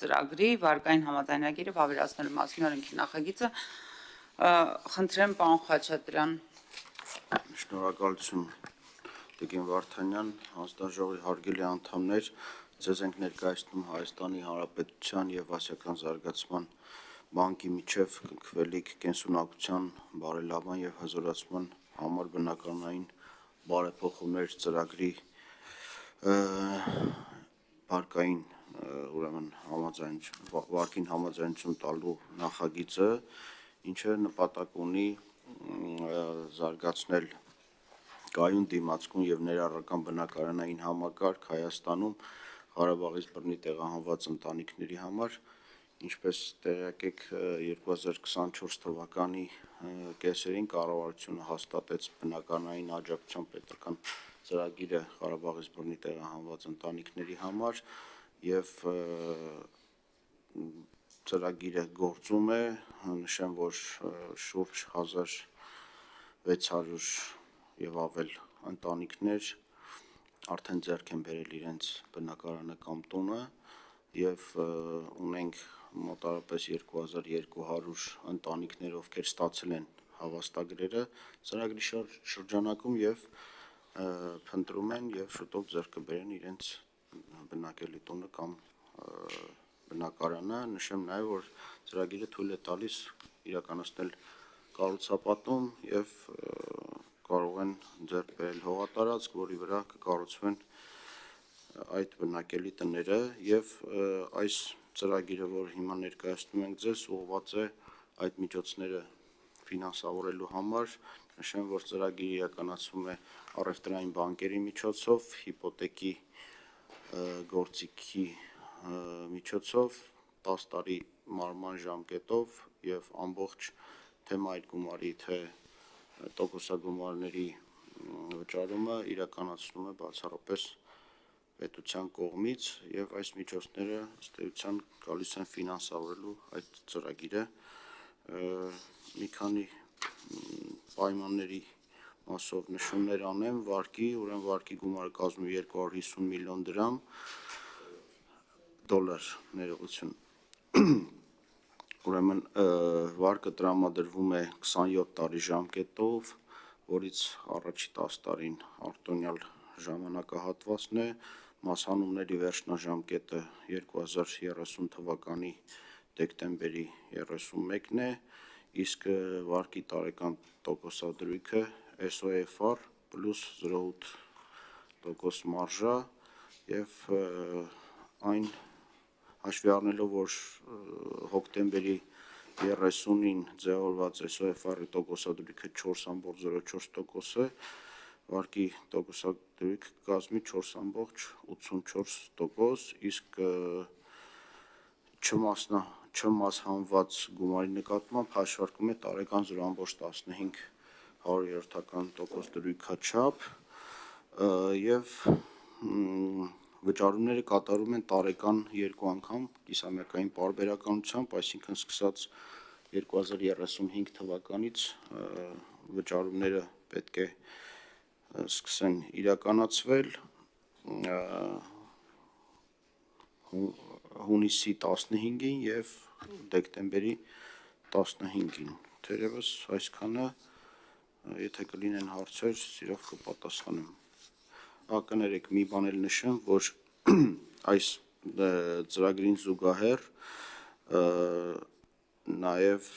ծրագրի վարկային համաձայնագիրը վավերացնելու մասին օրենքի նախագիծը խնդրեմ պարոն Խաչատրյան։ Շնորհակալություն Տիկին Վարդանյան, հանձնաժողովի հարգելի անդամներ, ձեզ ենք ներկայացնում Հայաստանի Հանրապետության եւ Ասիական զարգացման բանկի միջև կնքվելիք կենսունակության բարելավման եւ հզորացման համար բնականային բարեփոխումներ ծրագրի վարկային ուրեմն վարկին համաձայնություն տալու նախագիծը, ինչը նպատակ ունի զարգացնել կայուն դիմացկուն եւ ներառական բնակարանային համակարգ Հայաստանում Ղարաբաղից բռնի տեղահանված ընտանիքների համար, ինչպես տեղյակ եք 2024 թվականի կեսերին կառավարությունը հաստատեց բնակարանային աջակցության պետական ծրագիրը Ղարաբաղից բռնի տեղահանված ընտանիքների համար եւ ծրագիրը գործում է, նշեմ, որ շուրջ 1600 եւ ավել ընտանիքներ արդեն ձեռք են բերել իրենց բնակարանը կամ տունը եւ ունենք մոտարապես 2200 ընտանիքներ, ովքեր ստացել են հավաստագրերը ծրագրի շրջանակում եւ փնտրում են եւ շուտով ձեռք կբերեն իրենց բնակելի տունը կամ բնակարանը, նշեմ նաեւ, որ ծրագիրը թույլ է տալիս իրականացնել կառուցապատում եւ կարող են ձեռք բերել հողատարածք, որի վրա կկառուցվեն այդ բնակելի տները եւ այս ծրագիրը, որ հիմա ներկայացնում ենք ձեզ, ուղղված է այդ միջոցները ֆինանսավորելու համար, նշեմ, որ ծրագիրը իրականացվում է առևտրային բանկերի միջոցով, հիպոթեկի գործիքի միջոցով 10 տարի մարման ժամկետով եւ ամբողջ թե մայր գումարի, թե տոկոսագումարների վճարումը իրականացնում է բացառապես պետության կողմից եւ այս միջոցները ըստ էության գալիս են ֆինանսավորելու այդ ծրագիրը մի քանի պայմանների մասով նշումներ անեմ վարկի, ուրեմն վարկի գումարը կազմում է 250 միլիոն դրամ դոլար ներողություն ուրեմն վարկը տրամադրվում է 27 տարի ժամկետով, որից առաջի 10 տարին արտոնյալ ժամանակահատվածն է, մասհանումների վերջնաժամկետը 2030 թվականի դեկտեմբերի 31-ն է, իսկ վարկի տարեկան տոկոսադրույքը SOFR պլյուս 0.8% մարժա եւ այն հաշվի առնելով, որ հոկտեմբերի 30-ին ձևավորված SOFR-ի տոկոսադրույքը 4.04% է, վարկի տոկոսադրույքը կազմի 4.84%, իսկ չմասհանված գումարի նկատմամբ հաշվարկում է տարեկան 0.15% դրույքաչափ եւ վճարումները կատարում են տարեկան 2 անգամ կիսամյակային պարբերականությամբ, այսինքն սկսած 2035 թվականից վճարումները պետք է սկսեն իրականացվել հունիսի 15-ին եւ դեկտեմբերի 15-ին։ Թերևս այսքանը, եթե կլինեն հարցեր, սիրով կպատասխանեմ։ Կներեք, մի բան էլ նշեմ, որ այս ծրագրին զուգահեռ նաև